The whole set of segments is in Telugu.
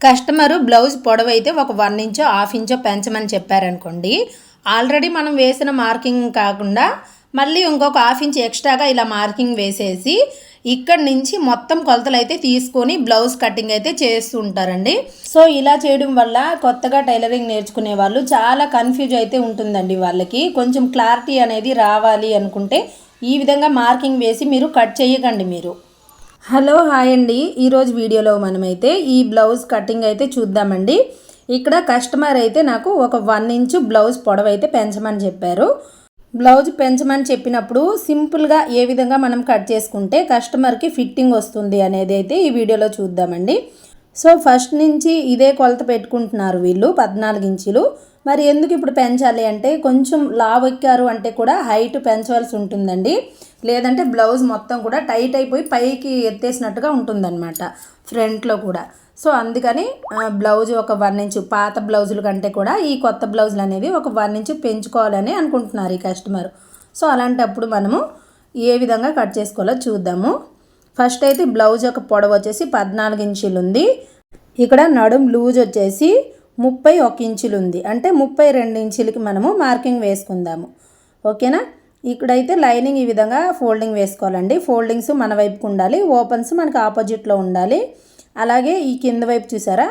కస్టమరు బ్లౌజ్ పొడవైతే ఒక 1 ఇంచో హాఫ్ ఇంచో పెంచమని చెప్పారనుకోండి, ఆల్రెడీ మనం వేసిన మార్కింగ్ కాకుండా మళ్ళీ ఇంకొక హాఫ్ ఇంచ్ ఎక్స్ట్రాగా ఇలా మార్కింగ్ వేసేసి ఇక్కడి నుంచి మొత్తం కొలతలు అయితే తీసుకొని బ్లౌజ్ కటింగ్ అయితే చేస్తూ ఉంటారండి. సో ఇలా చేయడం వల్ల కొత్తగా టైలరింగ్ నేర్చుకునే వాళ్ళు చాలా కన్ఫ్యూజ్ అయితే ఉంటుందండి. వాళ్ళకి కొంచెం క్లారిటీ అనేది రావాలి అనుకుంటే ఈ విధంగా మార్కింగ్ వేసి మీరు కట్ చేయకండి. మీరు హలో హాయ్ అండి, ఈరోజు వీడియోలో మనమైతే ఈ బ్లౌజ్ కటింగ్ అయితే చూద్దామండి. ఇక్కడ కస్టమర్ అయితే నాకు ఒక 1 ఇంచు బ్లౌజ్ పొడవైతే పెంచమని చెప్పారు. బ్లౌజ్ పెంచమని చెప్పినప్పుడు సింపుల్గా ఏ విధంగా మనం కట్ చేసుకుంటే కస్టమర్కి ఫిట్టింగ్ వస్తుంది అనేది అయితే ఈ వీడియోలో చూద్దామండి. సో ఫస్ట్ నుంచి ఇదే కొలత పెట్టుకుంటున్నారు వీళ్ళు 14 ఇంచులు. మరి ఎందుకు ఇప్పుడు పెంచాలి అంటే కొంచెం లావు ఎక్కారు అంటే కూడా హైట్ పెంచవలసి ఉంటుందండి. లేదంటే బ్లౌజ్ మొత్తం కూడా టైట్ అయిపోయి పైకి ఎత్తేసినట్టుగా ఉంటుందన్నమాట ఫ్రంట్లో కూడా. సో అందుకని బ్లౌజ్ ఒక 1 ఇంచు పాత బ్లౌజుల కంటే కూడా ఈ కొత్త బ్లౌజులు అనేవి ఒక 1 ఇంచు పెంచుకోవాలని అనుకుంటున్నారు ఈ కస్టమర్. సో అలాంటప్పుడు మనము ఏ విధంగా కట్ చేసుకోవాలో చూద్దాము. ఫస్ట్ అయితే బ్లౌజ్ ఒక పొడవు వచ్చేసి 14 ఇంచులు ఉంది. ఇక్కడ నడుం లూజ్ వచ్చేసి 31 ఇంచులు ఉంది. అంటే 32 ఇంచులకి మనము మార్కింగ్ వేసుకుందాము. ఓకేనా. ఇక్కడైతే లైనింగ్ ఈ విధంగా ఫోల్డింగ్ వేసుకోవాలండి. ఫోల్డింగ్స్ మన వైపుకు ఉండాలి, ఓపెన్స్ మనకి ఆపోజిట్లో ఉండాలి. అలాగే ఈ కింద వైపు చూసారా,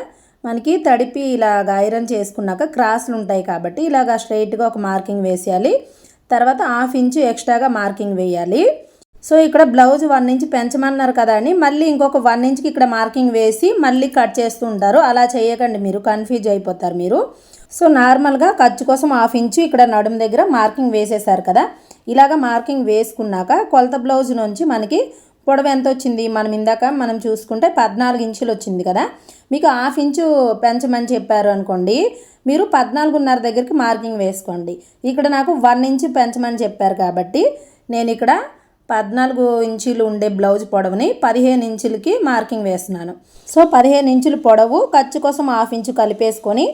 మనకి తడిపి ఇలాగ ఐరన్ చేసుకున్నాక క్రాస్లు ఉంటాయి కాబట్టి ఇలాగ స్ట్రైట్గా ఒక మార్కింగ్ వేసేయాలి. తర్వాత హాఫ్ ఇంచు ఎక్స్ట్రాగా మార్కింగ్ వేయాలి. సో ఇక్కడ బ్లౌజ్ 1 ఇంచ్ పెంచమన్నారు కదా అని మళ్ళీ ఇంకొక 1 ఇంచ్కి ఇక్కడ మార్కింగ్ వేసి మళ్ళీ కట్ చేస్తూ ఉంటారు. అలా చేయకండి, మీరు కన్ఫ్యూజ్ అయిపోతారు మీరు. సో నార్మల్గా ఖర్చు కోసం హాఫ్ ఇంచు ఇక్కడ నడుము దగ్గర మార్కింగ్ వేసేసారు కదా. ఇలాగ మార్కింగ్ వేసుకున్నాక కొలత బ్లౌజ్ నుంచి మనకి పొడవు ఎంత వచ్చింది, మనం చూసుకుంటే 14 ఇంచులు వచ్చింది కదా. మీకు హాఫ్ ఇంచు పెంచమని చెప్పారు అనుకోండి, మీరు 14.5 దగ్గరికి మార్కింగ్ వేసుకోండి. ఇక్కడ నాకు 1 ఇంచు పెంచమని చెప్పారు కాబట్టి నేను ఇక్కడ 14 ఇంచులు ఉండే బ్లౌజ్ పొడవుని 15 ఇంచులకి మార్కింగ్ వేస్తున్నాను. సో 15 ఇంచుల పొడవు ఖర్చు కోసం హాఫ్ ఇంచు కలిపేసుకొని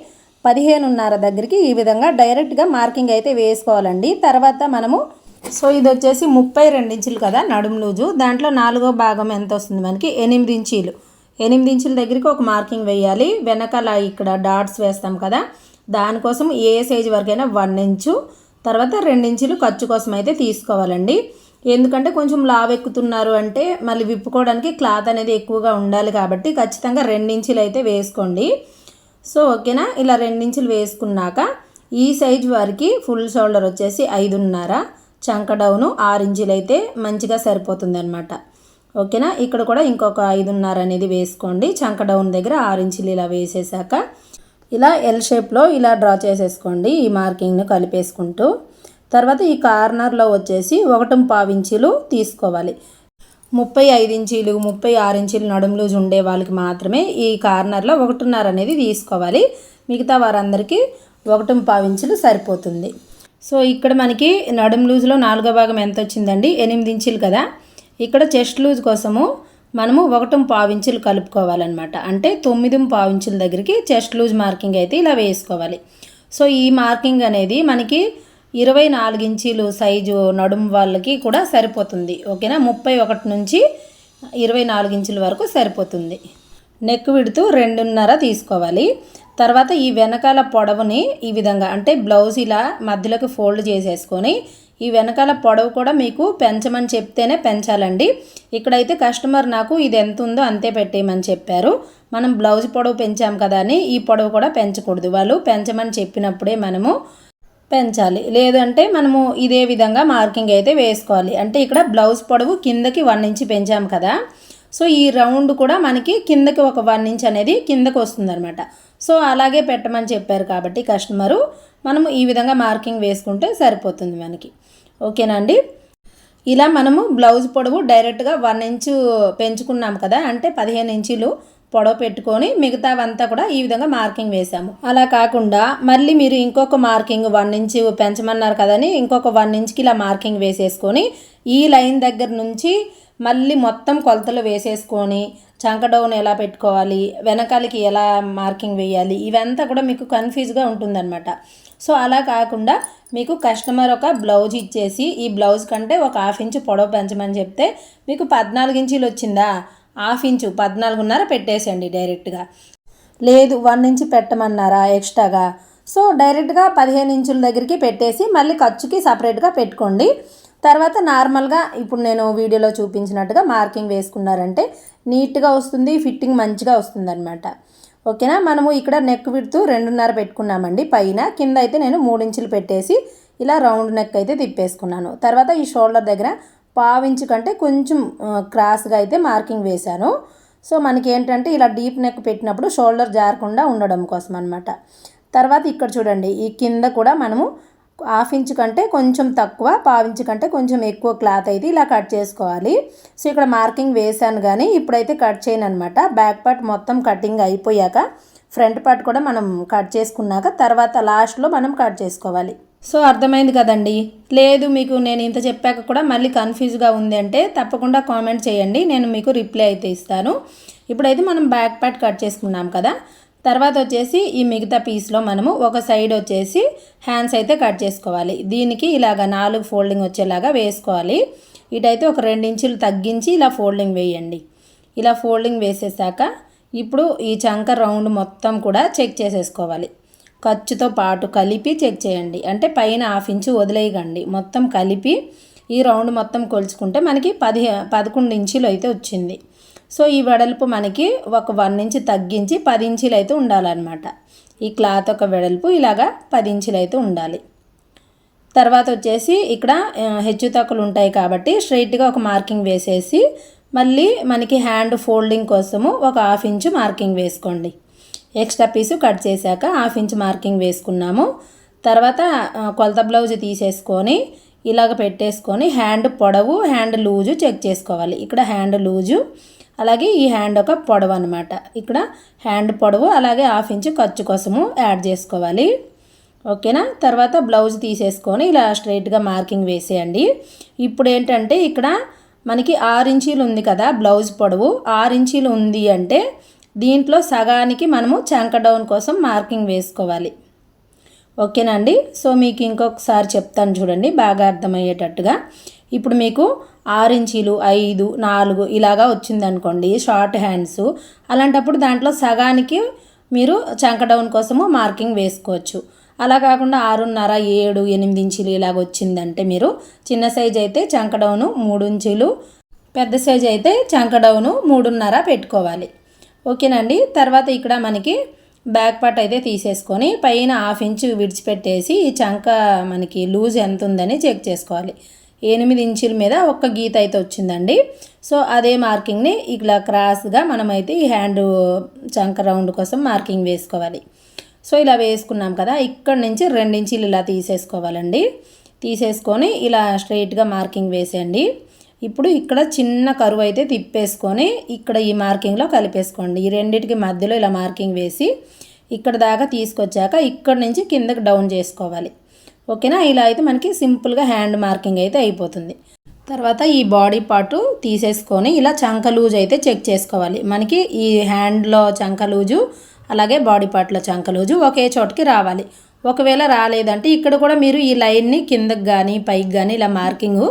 15.5 దగ్గరికి ఈ విధంగా డైరెక్ట్గా మార్కింగ్ అయితే వేసుకోవాలండి. తర్వాత మనము ఇది వచ్చేసి 32 ఇంచులు కదా నడుము లూజు, దాంట్లో 4వ భాగం ఎంత వస్తుంది మనకి 8 ఇంచులు. 8 ఇంచుల దగ్గరికి ఒక మార్కింగ్ వేయాలి. వెనకాల ఇక్కడ డాట్స్ వేస్తాం కదా, దానికోసం ఏ సైజు వరకైనా 1 ఇంచు, తర్వాత 2 ఇంచులు ఖర్చు కోసం అయితే తీసుకోవాలండి. ఎందుకంటే కొంచెం లావు ఎక్కుతున్నారు అంటే మళ్ళీ విప్పుకోవడానికి క్లాత్ అనేది ఎక్కువగా ఉండాలి కాబట్టి ఖచ్చితంగా 2 ఇంచులు అయితే వేసుకోండి. సో ఓకేనా. ఇలా 2 ఇంచులు వేసుకున్నాక ఈ సైజు వారికి ఫుల్ షోల్డర్ వచ్చేసి 5.5, చంక డౌను 6 ఇంచులు అయితే మంచిగా సరిపోతుంది అనమాట. ఓకేనా. ఇక్కడ కూడా ఇంకొక 5.5 అనేది వేసుకోండి. చంక డౌన్ దగ్గర 6 ఇంచులు ఇలా వేసేసాక ఇలా ఎల్ షేప్లో ఇలా డ్రా చేసేసుకోండి ఈ మార్కింగ్ను కలిపేసుకుంటూ. తర్వాత ఈ కార్నర్లో వచ్చేసి 1.5 ఇంచులు తీసుకోవాలి. 35 ఇంచులు 36 ఇంచులు నడుము లూజ్ ఉండే వాళ్ళకి మాత్రమే ఈ కార్నర్లో 1.5 అనేది తీసుకోవాలి. మిగతా వారందరికీ 1.5 ఇంచులు సరిపోతుంది. సో ఇక్కడ మనకి నడుము లూజ్లో 4వ భాగం ఎంత వచ్చిందండి, 8 ఇంచులు కదా. ఇక్కడ చెస్ట్ లూజ్ కోసము మనము 1.5 ఇంచులు కలుపుకోవాలన్నమాట. అంటే 9.5 ఇంచుల దగ్గరికి చెస్ట్ లూజ్ మార్కింగ్ అయితే ఇలా వేసుకోవాలి. సో ఈ మార్కింగ్ అనేది మనకి 24 ఇంచులు సైజు నడుము వాళ్ళకి కూడా సరిపోతుంది. ఓకేనా. 31 నుంచి 24 ఇంచుల వరకు సరిపోతుంది. నెక్ విడుతూ 2.5 తీసుకోవాలి. తర్వాత ఈ వెనకాల పొడవుని ఈ విధంగా అంటే బ్లౌజ్ ఇలా మధ్యలోకి ఫోల్డ్ చేసేసుకొని ఈ వెనకాల పొడవు కూడా మీకు పెంచమని చెప్తేనే పెంచాలండి. ఇక్కడైతే కస్టమర్ నాకు ఇది ఎంత ఉందో అంతే పెట్టేయమని చెప్పారు. మనం బ్లౌజ్ పొడవు పెంచాం కదా అని ఈ పొడవు కూడా పెంచకూడదు. వాళ్ళు పెంచమని చెప్పినప్పుడే మనము పెంచాలి. లేదంటే మనము ఇదే విధంగా మార్కింగ్ అయితే వేసుకోవాలి. అంటే ఇక్కడ బ్లౌజ్ పొడవు కిందకి 1 ఇంచు పెంచాం కదా. సో ఈ రౌండ్ కూడా మనకి కిందకి ఒక 1 ఇంచ్ అనేది కిందకి వస్తుందన్నమాట. సో అలాగే పెట్టమని చెప్పారు కాబట్టి కస్టమరు మనము ఈ విధంగా మార్కింగ్ వేసుకుంటే సరిపోతుంది మనకి. ఓకేనా అండి. ఇలా మనము బ్లౌజ్ పొడవు డైరెక్ట్గా 1 ఇంచు పెంచుకున్నాం కదా, అంటే 15 ఇంచులు పొడవు పెట్టుకొని మిగతావంతా కూడా ఈ విధంగా మార్కింగ్ వేసాము. అలా కాకుండా మళ్ళీ మీరు ఇంకొక మార్కింగ్ 1 ఇంచు పెంచమన్నారు కదని ఇంకొక 1 ఇంచ్కి ఇలా మార్కింగ్ వేసేసుకొని ఈ లైన్ దగ్గర నుంచి మళ్ళీ మొత్తం కొలతలు వేసేసుకొని చంక డౌన్ ఎలా పెట్టుకోవాలి, వెనకాలకి ఎలా మార్కింగ్ వేయాలి, ఇవంతా కూడా మీకు కన్ఫ్యూజ్గా ఉంటుందన్నమాట. సో అలా కాకుండా మీకు కస్టమర్ ఒక బ్లౌజ్ ఇచ్చేసి ఈ బ్లౌజ్ కంటే ఒక హాఫ్ ఇంచు పొడవు పెంచమని చెప్తే మీకు 14 ఇంచులు వచ్చిందా, హాఫ్ ఇంచు 14.5 పెట్టేసేయండి డైరెక్ట్గా. లేదు 1 ఇంచ్ పెట్టమన్నారా ఎక్స్ట్రాగా, సో డైరెక్ట్గా 15 ఇంచుల దగ్గరికి పెట్టేసి మళ్ళీ ఖర్చుకి సపరేట్గా పెట్టుకోండి. తర్వాత నార్మల్గా ఇప్పుడు నేను వీడియోలో చూపించినట్టుగా మార్కింగ్ వేసుకున్నారంటే నీట్గా వస్తుంది, ఫిట్టింగ్ మంచిగా వస్తుంది అనమాట. ఓకేనా. మనము ఇక్కడ నెక్ విడ్త్ 2.5 పెట్టుకున్నామండి పైన, కింద అయితే నేను 3 ఇంచులు పెట్టేసి ఇలా రౌండ్ నెక్ అయితే తిప్పేసుకున్నాను. తర్వాత ఈ షోల్డర్ దగ్గర 1/2 ఇంచు కంటే కొంచెం క్రాస్గా అయితే మార్కింగ్ వేశాను. సో మనకి ఏంటంటే ఇలా డీప్ నెక్ పెట్టినప్పుడు షోల్డర్ జారకుండా ఉండడం కోసం అనమాట. తర్వాత ఇక్కడ చూడండి, ఈ కింద కూడా మనము 1/2 ఇంచు కంటే కొంచెం తక్కువ, 1/2 ఇంచు కంటే కొంచెం ఎక్కువ క్లాత్ అయితే ఇలా కట్ చేసుకోవాలి. సో ఇక్కడ మార్కింగ్ వేశాను కానీ ఇప్పుడైతే కట్ చేయను అనమాట. బ్యాక్ పార్ట్ మొత్తం కటింగ్ అయిపోయాక ఫ్రంట్ పార్ట్ కూడా మనం కట్ చేసుకున్నాక తర్వాత లాస్ట్లో మనం కట్ చేసుకోవాలి. సో అర్థమైంది కదండి. లేదు మీకు నేను ఇంత చెప్పాక కూడా మళ్ళీ కన్ఫ్యూజ్గా ఉంది అంటే తప్పకుండా కామెంట్ చేయండి, నేను మీకు రిప్లై అయితే ఇస్తాను. ఇప్పుడైతే మనం బ్యాక్ పార్ట్ కట్ చేసుకున్నాం కదా, తర్వాత వచ్చేసి ఈ మిగతా పీస్లో మనము ఒక సైడ్ వచ్చేసి హ్యాండ్స్ అయితే కట్ చేసుకోవాలి. దీనికి ఇలాగ 4 ఫోల్డింగ్ వచ్చేలాగా వేసుకోవాలి. ఇటైతే ఒక 2 ఇంచులు తగ్గించి ఇలా ఫోల్డింగ్ వేయండి. ఇలా ఫోల్డింగ్ వేసేసాక ఇప్పుడు ఈ చంక రౌండ్ మొత్తం కూడా చెక్ చేసేసుకోవాలి. ఖర్చుతో పాటు కలిపి చెక్ చేయండి, అంటే పైన 1/2 ఇంచు వదిలేయకండి, మొత్తం కలిపి ఈ రౌండ్ మొత్తం కొలుచుకుంటే మనకి 11 ఇంచులు అయితే వచ్చింది. సో ఈ వెడల్పు మనకి ఒక 1 ఇంచు తగ్గించి 10 ఇంచులు అయితే ఉండాలన్నమాట. ఈ క్లాత్ ఒక వెడల్పు ఇలాగా 10 ఇంచులు అయితే ఉండాలి. తర్వాత వచ్చేసి ఇక్కడ హెచ్చు తక్కువలు ఉంటాయి కాబట్టి స్ట్రైట్గా ఒక మార్కింగ్ వేసేసి మళ్ళీ మనకి హ్యాండ్ ఫోల్డింగ్ కోసము ఒక 1/2 ఇంచు మార్కింగ్ వేసుకోండి. ఎక్స్ట్రా పీసు కట్ చేశాక 1/2 ఇంచు మార్కింగ్ వేసుకున్నాము. తర్వాత కొలత బ్లౌజ్ తీసేసుకొని ఇలాగ పెట్టేసుకొని హ్యాండ్ పొడవు హ్యాండ్ లూజు చెక్ చేసుకోవాలి. ఇక్కడ హ్యాండ్ లూజు అలాగే ఈ హ్యాండ్ ఒక పొడవు అనమాట. ఇక్కడ హ్యాండ్ పొడవు అలాగే 1/2 ఇంచు ఖర్చు కోసము యాడ్ చేసుకోవాలి. ఓకేనా. తర్వాత బ్లౌజ్ తీసేసుకొని ఇలా స్ట్రైట్గా మార్కింగ్ వేసేయండి. ఇప్పుడు ఏంటంటే ఇక్కడ మనకి 6 ఇంచీలు ఉంది కదా బ్లౌజ్ పొడవు, 6 ఇంచీలు ఉంది అంటే దీంట్లో సగానికి మనము చంక డౌన్ కోసం మార్కింగ్ వేసుకోవాలి. ఓకేనండి. సో మీకు ఇంకొకసారి చెప్తాను చూడండి బాగా అర్థమయ్యేటట్టుగా. ఇప్పుడు మీకు 6 ఇంచీలు 5, 4 ఇలాగా వచ్చిందనుకోండి షార్ట్ హ్యాండ్స్, అలాంటప్పుడు దాంట్లో సగానికి మీరు చంక డౌన్ కోసము మార్కింగ్ వేసుకోవచ్చు. అలా కాకుండా 6.5, 7, 8 ఇంచీలు ఇలాగ వచ్చిందంటే మీరు చిన్న సైజ్ అయితే చంక డౌను 3 ఇంచీలు, పెద్ద సైజ్ అయితే చంక డౌను 3.5 పెట్టుకోవాలి. ఓకేనండి. తర్వాత ఇక్కడ మనకి బ్యాక్ పార్ట్ అయితే తీసేసుకొని పైన 1/2 ఇంచు విడిచిపెట్టేసి ఈ చంక మనకి లూజ్ ఎంత ఉందని చెక్ చేసుకోవాలి. 8 ఇంచుల మీద ఒక్క గీత అయితే వచ్చిందండి. సో అదే మార్కింగ్ని ఇలా క్రాస్గా మనమైతే ఈ హ్యాండ్ చంక రౌండ్ కోసం మార్కింగ్ వేసుకోవాలి. సో ఇలా వేసుకున్నాం కదా, ఇక్కడ నుంచి 2 ఇంచులు ఇలా తీసేసుకోవాలండి. తీసేసుకొని ఇలా స్ట్రైట్గా మార్కింగ్ వేసేయండి. ఇప్పుడు ఇక్కడ చిన్న కరువు అయితే తిప్పేసుకొని ఇక్కడ ఈ మార్కింగ్లో కలిపేసుకోండి. ఈ రెండింటికి మధ్యలో ఇలా మార్కింగ్ వేసి ఇక్కడ దాకా తీసుకొచ్చాక ఇక్కడ నుంచి కిందకి డౌన్ చేసుకోవాలి. ఓకేనా. ఇలా అయితే మనకి సింపుల్గా హ్యాండ్ మార్కింగ్ అయితే అయిపోతుంది. తర్వాత ఈ బాడీ పార్టు తీసేసుకొని ఇలా చంక లూజ్ అయితే చెక్ చేసుకోవాలి. మనకి ఈ హ్యాండ్లో చంక లూజు అలాగే బాడీ పార్ట్లో చంక లూజు ఒకే చోటుకి రావాలి. ఒకవేళ రాలేదంటే ఇక్కడ కూడా మీరు ఈ లైన్ని కిందకి కానీ పైకి కానీ ఇలా మార్కింగ్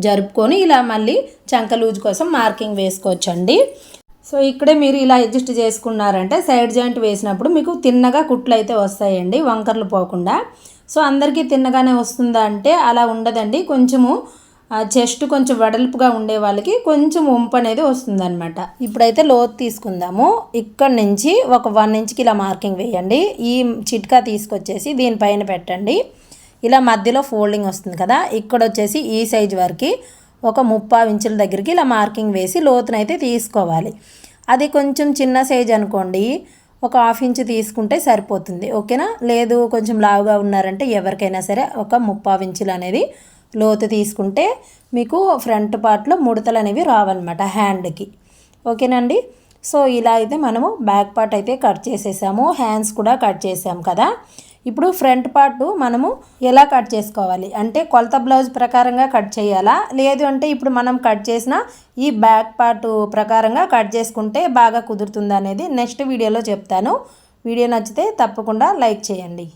జరుపుకొని ఇలా మళ్ళీ చంక లూజ్ కోసం మార్కింగ్ వేసుకోవచ్చండి. సో ఇక్కడే మీరు ఇలా అడ్జస్ట్ చేసుకున్నారంటే సైడ్ జాయింట్ వేసినప్పుడు మీకు తిన్నగా కుట్లు అయితే వస్తాయండి, వంకర్లు పోకుండా. సో అందరికీ తిన్నగానే వస్తుందా అంటే అలా ఉండదండి. కొంచెము చెస్ట్ కొంచెం వెడల్పుగా ఉండే వాళ్ళకి కొంచెం వంపు అనేది వస్తుందన్నమాట. ఇప్పుడైతే లోతు తీసుకుందాము. ఇక్కడ నుంచి ఒక 1 ఇంచ్కి ఇలా మార్కింగ్ వేయండి. ఈ చిట్కా తీసుకొచ్చేసి దీనిపైన పెట్టండి. ఇలా మధ్యలో ఫోల్డింగ్ వస్తుంది కదా, ఇక్కడ వచ్చేసి ఈ సైజ్ వరకు ఒక 3/4 ఇంచుల దగ్గరికి ఇలా మార్కింగ్ వేసి లోతునైతే తీసుకోవాలి. అది కొంచెం చిన్న సైజ్ అనుకోండి, ఒక 1/2 ఇంచు తీసుకుంటే సరిపోతుంది. ఓకేనా. లేదు కొంచెం లావుగా ఉన్నారంటే ఎవరికైనా సరే ఒక 3/4 ఇంచులు అనేది లోతు తీసుకుంటే మీకు ఫ్రంట్ పార్ట్లో ముడతలు అనేవి రావన్నమాట హ్యాండ్కి. ఓకేనండి. సో ఇలా అయితే మనము బ్యాక్ పార్ట్ అయితే కట్ చేసేసాము, హ్యాండ్స్ కూడా కట్ చేసాము కదా. ఇప్పుడు ఫ్రంట్ పార్ట్ మనము ఎలా కట్ చేసుకోవాలి అంటే కొలత బ్లౌజ్ ప్రకారంగా కట్ చేయాలా, లేదు అంటే ఇప్పుడు మనం కట్ చేసిన ఈ బ్యాక్ పార్ట్ ప్రకారంగా కట్ చేసుకుంటే బాగా కుదురుతుంది అనేది నెక్స్ట్ వీడియోలో చెప్తాను. వీడియో నచ్చితే తప్పకుండా లైక్ చేయండి.